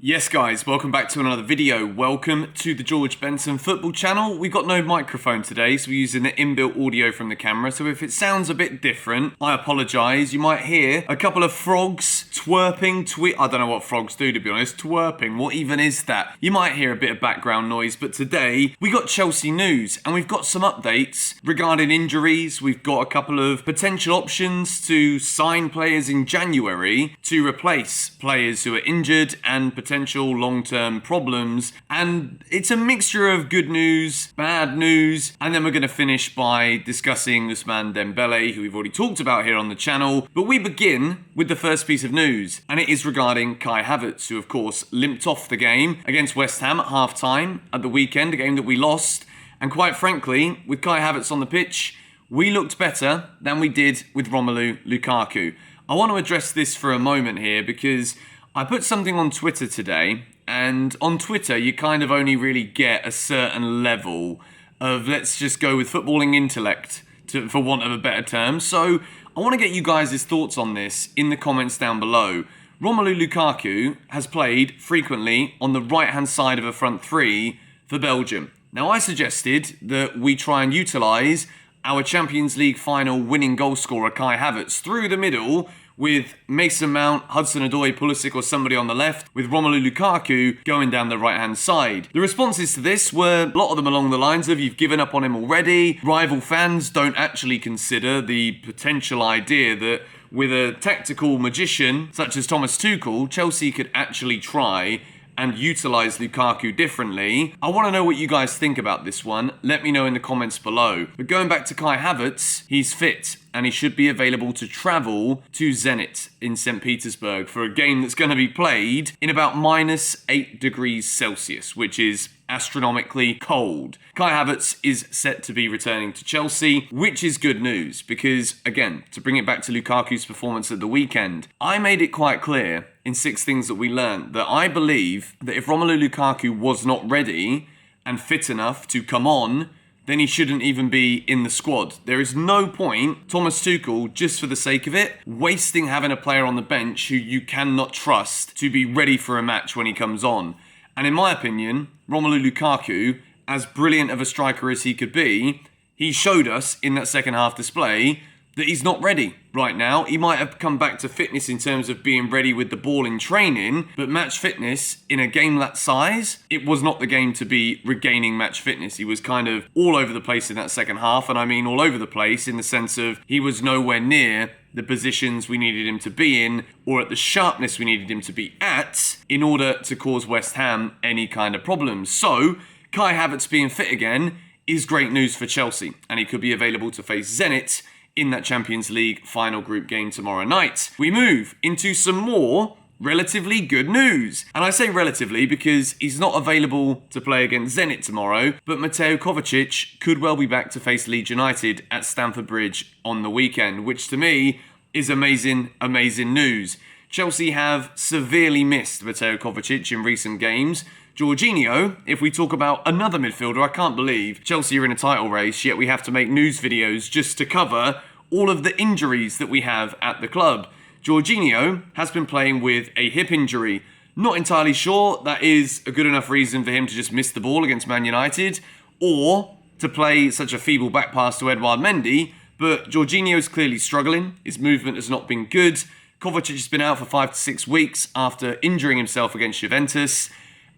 Yes guys, welcome back to another video. Welcome to the George Benson football channel. We've got no microphone today, so we're using the inbuilt audio from the camera. So if it sounds a bit different, I apologise. You might hear a couple of frogs twerping, I don't know what frogs do, to be honest. Twerping, what even is that? You might hear a bit of background noise, but today we got Chelsea news and we've got some updates regarding injuries. We've got a couple of potential options to sign players in January to replace players who are injured and potential long-term problems, and it's a mixture of good news, bad news, and then we're going to finish by discussing Ousmane Dembele, who we've already talked about here on the channel. But we begin with the first piece of news, and it is regarding Kai Havertz, who of course limped off the game against West Ham at half-time at the weekend, a game that we lost. And quite frankly, with Kai Havertz on the pitch, we looked better than we did with Romelu Lukaku. I want to address this for a moment here because I put something on Twitter today, and on Twitter you kind of only really get a certain level of, let's just go with footballing intellect, for want of a better term. So I want to get you guys' thoughts on this in the comments down below. Romelu Lukaku has played frequently on the right-hand side of a front three for Belgium. Now I suggested that we try and utilise our Champions League final winning goalscorer Kai Havertz through the middle, with Mason Mount, Hudson-Odoi, Pulisic or somebody on the left, with Romelu Lukaku going down the right-hand side. The responses to this were, a lot of them along the lines of, you've given up on him already. Rival fans don't actually consider the potential idea that with a tactical magician such as Thomas Tuchel, Chelsea could actually try and utilise Lukaku differently. I want to know what you guys think about this one. Let me know in the comments below. But going back to Kai Havertz, he's fit and he should be available to travel to Zenit in St. Petersburg for a game that's going to be played in about -8 degrees Celsius, which is astronomically cold. Kai Havertz is set to be returning to Chelsea, which is good news because, again, to bring it back to Lukaku's performance at the weekend, I made it quite clear in 6 things that we learned that I believe that if Romelu Lukaku was not ready and fit enough to come on, then he shouldn't even be in the squad. There is no point, Thomas Tuchel, just for the sake of it, wasting having a player on the bench who you cannot trust to be ready for a match when he comes on. And in my opinion, Romelu Lukaku, as brilliant of a striker as he could be, he showed us in that second half display that he's not ready right now. He might have come back to fitness in terms of being ready with the ball in training, but match fitness in a game that size, it was not the game to be regaining match fitness. He was kind of all over the place in that second half, and I mean all over the place in the sense of he was nowhere near the positions we needed him to be in or at the sharpness we needed him to be at in order to cause West Ham any kind of problems. So Kai Havertz being fit again is great news for Chelsea, and he could be available to face Zenit in that Champions League final group game tomorrow night. We move into some more relatively good news. And I say relatively because he's not available to play against Zenit tomorrow, but Mateo Kovacic could well be back to face Leeds United at Stamford Bridge on the weekend, which to me is amazing, amazing news. Chelsea have severely missed Mateo Kovacic in recent games. Jorginho, if we talk about another midfielder, I can't believe Chelsea are in a title race, yet we have to make news videos just to cover all of the injuries that we have at the club. Jorginho has been playing with a hip injury. Not entirely sure that is a good enough reason for him to just miss the ball against Man United or to play such a feeble back pass to Edouard Mendy, but Jorginho is clearly struggling. His movement has not been good. Kovacic has been out for 5 to 6 weeks after injuring himself against Juventus,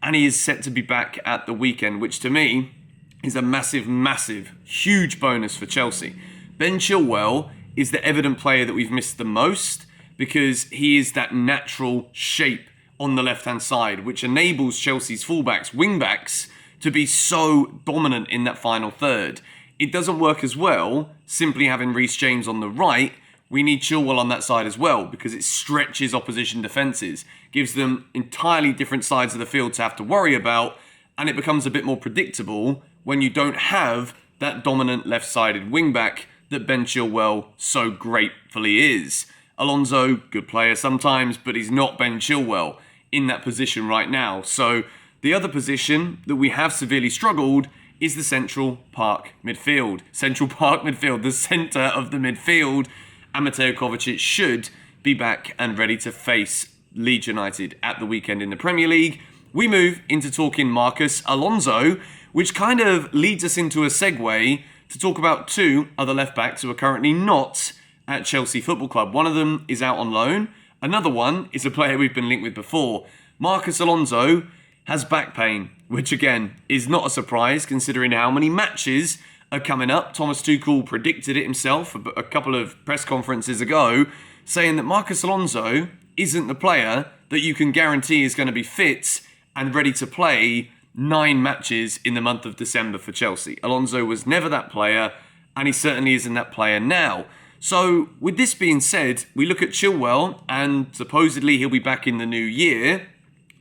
and he is set to be back at the weekend, which to me is a massive, massive, huge bonus for Chelsea. Ben Chilwell is the evident player that we've missed the most because he is that natural shape on the left-hand side, which enables Chelsea's fullbacks, wingbacks, to be so dominant in that final third. It doesn't work as well simply having Reece James on the right. We need Chilwell on that side as well because it stretches opposition defences, gives them entirely different sides of the field to have to worry about, and it becomes a bit more predictable when you don't have that dominant left-sided wing-back that Ben Chilwell so gratefully is. Alonso, good player sometimes, but he's not Ben Chilwell in that position right now. So the other position that we have severely struggled is the central park midfield. Central park midfield, the centre of the midfield. And Mateo Kovacic should be back and ready to face Leeds United at the weekend in the Premier League. We move into talking Marcos Alonso, which kind of leads us into a segue to talk about two other left-backs who are currently not at Chelsea Football Club. One of them is out on loan. Another one is a player we've been linked with before. Marcos Alonso has back pain, which again is not a surprise considering how many matches are coming up. Thomas Tuchel predicted it himself a couple of press conferences ago, saying that Marcos Alonso isn't the player that you can guarantee is going to be fit and ready to play 9 matches in the month of December for Chelsea. Alonso was never that player, and he certainly isn't that player now. So, with this being said, we look at Chilwell, and supposedly he'll be back in the new year.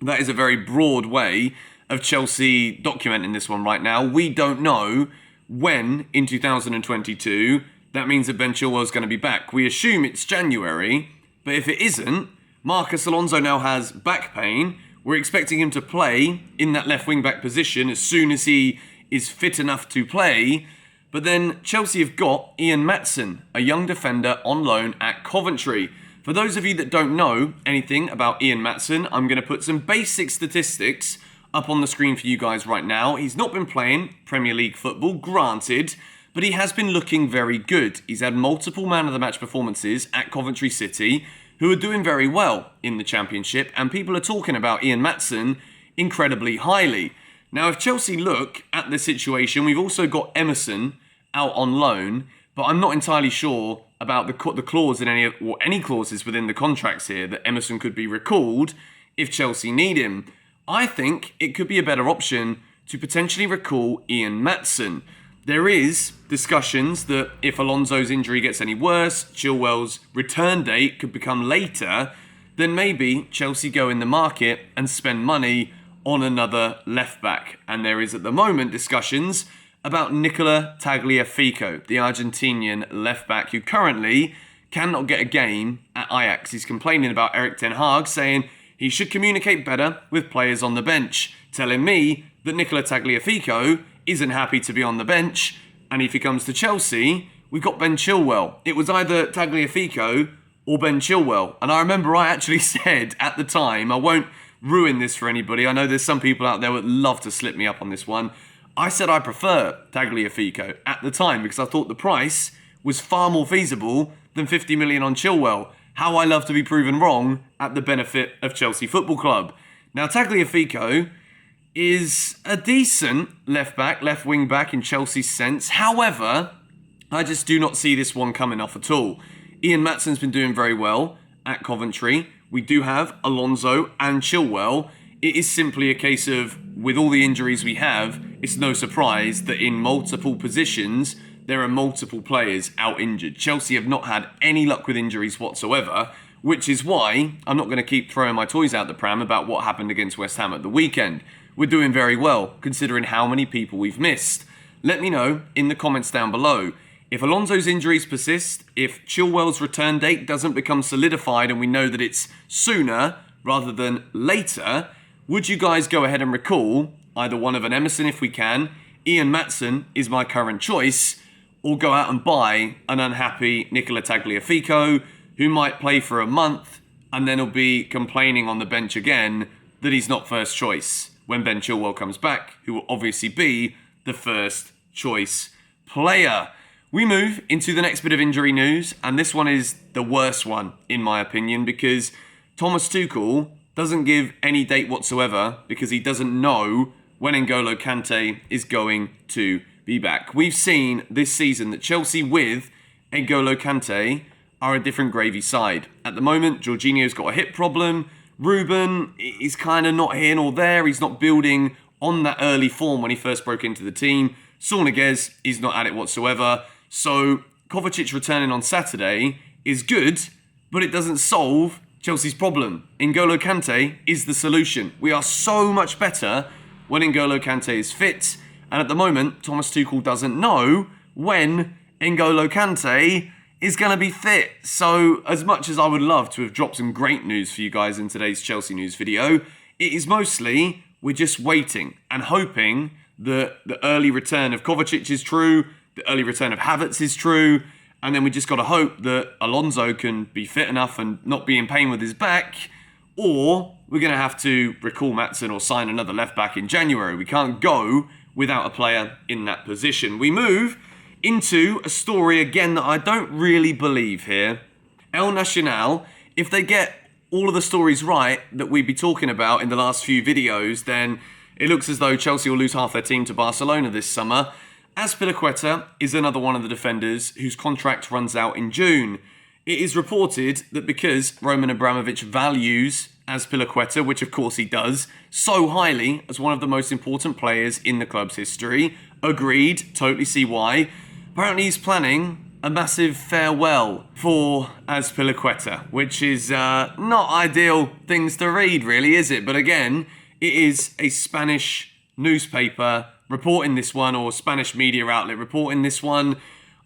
That is a very broad way of Chelsea documenting this one right now. We don't know when in 2022 that means that Ben Chilwell is going to be back. We assume it's January, but if it isn't, Marcos Alonso now has back pain. We're expecting him to play in that left wing-back position as soon as he is fit enough to play. But then Chelsea have got Ian Maatsen, a young defender on loan at Coventry. For those of you that don't know anything about Ian Maatsen, I'm going to put some basic statistics up on the screen for you guys right now. He's not been playing Premier League football, granted, but he has been looking very good. He's had multiple man-of-the-match performances at Coventry City, who are doing very well in the Championship, and people are talking about Ian Maatsen incredibly highly. Now, if Chelsea look at the situation, we've also got Emerson out on loan, but I'm not entirely sure about the clause in any clauses within the contracts here that Emerson could be recalled if Chelsea need him. I think it could be a better option to potentially recall Ian Maatsen. There is discussions that if Alonso's injury gets any worse, Chilwell's return date could become later, then maybe Chelsea go in the market and spend money on another left-back. And there is at the moment discussions about Nicola Tagliafico, the Argentinian left-back who currently cannot get a game at Ajax. He's complaining about Erik ten Hag, saying he should communicate better with players on the bench, telling me that Nicola Tagliafico isn't happy to be on the bench, and if he comes to Chelsea, we've got Ben Chilwell. It was either Tagliafico or Ben Chilwell, and I remember I actually said at the time, I won't ruin this for anybody, I know there's some people out there that would love to slip me up on this one, I said I prefer Tagliafico at the time because I thought the price was far more feasible than 50 million on Chilwell. How I love to be proven wrong at the benefit of Chelsea Football Club. Now, Tagliafico is a decent left-back, left wing-back in Chelsea's sense. However, I just do not see this one coming off at all. Ian Maatsen's been doing very well at Coventry. We do have Alonso and Chilwell. It is simply a case of, with all the injuries we have, it's no surprise that in multiple positions, there are multiple players out injured. Chelsea have not had any luck with injuries whatsoever, which is why I'm not going to keep throwing my toys out the pram about what happened against West Ham at the weekend. We're doing very well, considering how many people we've missed. Let me know in the comments down below. If Alonso's injuries persist, if Chilwell's return date doesn't become solidified and we know that it's sooner rather than later, would you guys go ahead and recall either one of an Emerson if we can, Ian Maatsen is my current choice, or go out and buy an unhappy Nicola Tagliafico who might play for a month and then will be complaining on the bench again that he's not first choice when Ben Chilwell comes back, who will obviously be the first choice player. We move into the next bit of injury news, and this one is the worst one, in my opinion, because Thomas Tuchel doesn't give any date whatsoever because he doesn't know when N'Golo Kante is going to be back. We've seen this season that Chelsea with N'Golo Kante are a different gravy side. At the moment, Jorginho's got a hip problem. Ruben is kind of not here nor there. He's not building on that early form when he first broke into the team. Saul Niguez is not at it whatsoever. So Kovacic returning on Saturday is good, but it doesn't solve Chelsea's problem. N'Golo Kante is the solution. We are so much better when N'Golo Kante is fit. And at the moment, Thomas Tuchel doesn't know when N'Golo Kante is going to be fit. So as much as I would love to have dropped some great news for you guys in today's Chelsea news video, it is mostly we're just waiting and hoping that the early return of Kovacic is true, the early return of Havertz is true, and then we just got to hope that Alonso can be fit enough and not be in pain with his back, or we're going to have to recall Maatsen or sign another left-back in January. We can't go without a player in that position. We move into a story, again, that I don't really believe here. El Nacional, if they get all of the stories right that we'd be talking about in the last few videos, then it looks as though Chelsea will lose half their team to Barcelona this summer. Azpilicueta is another one of the defenders whose contract runs out in June. It is reported that because Roman Abramovich values Azpilicueta, which of course he does, so highly as one of the most important players in the club's history, agreed, totally see why, apparently he's planning a massive farewell for Azpilicueta, which is not ideal things to read, really, is it? But again, it is a Spanish newspaper reporting this one, or Spanish media outlet reporting this one.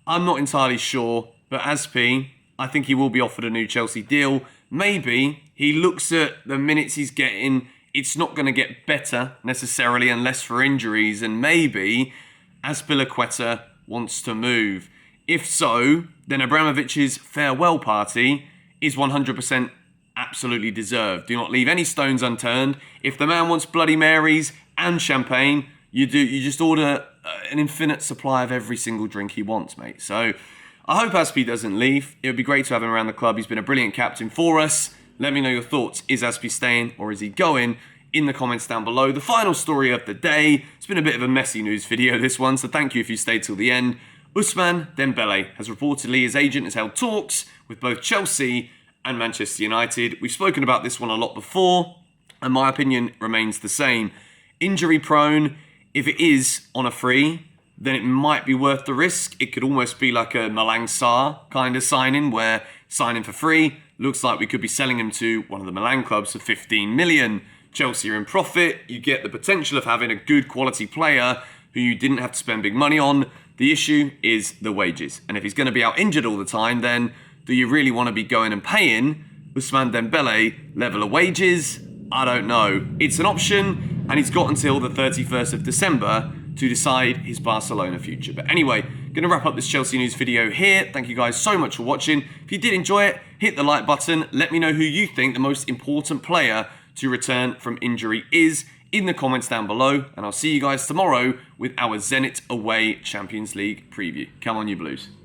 I'm not entirely sure, but Azpi, I think he will be offered a new Chelsea deal. Maybe he looks at the minutes he's getting, it's not going to get better necessarily unless for injuries, and maybe Azpilicueta wants to move. If so, then Abramovich's farewell party is 100% absolutely deserved. Do not leave any stones unturned. If the man wants Bloody Marys and champagne, you just order an infinite supply of every single drink he wants, mate. So I hope Azpi doesn't leave. It would be great to have him around the club. He's been a brilliant captain for us. Let me know your thoughts. Is Azpi staying or is he going? In the comments down below. The final story of the day. It's been a bit of a messy news video, this one, so thank you if you stayed till the end. Ousmane Dembele has reportedly, his agent has held talks with both Chelsea and Manchester United. We've spoken about this one a lot before, and my opinion remains the same. Injury prone, if it is on a free, then it might be worth the risk. It could almost be like a Malang Sarr kind of signing, where signing for free, looks like we could be selling him to one of the Milan clubs for 15 million. Chelsea are in profit. You get the potential of having a good quality player who you didn't have to spend big money on. The issue is the wages. And if he's going to be out injured all the time, then do you really want to be going and paying Ousmane Dembele level of wages? I don't know. It's an option, and he's got until the 31st of December to decide his Barcelona future. But anyway, going to wrap up this Chelsea news video here. Thank you guys so much for watching. If you did enjoy it, hit the like button. Let me know who you think the most important player to return from injury is in the comments down below. And I'll see you guys tomorrow with our Zenit away Champions League preview. Come on, you Blues.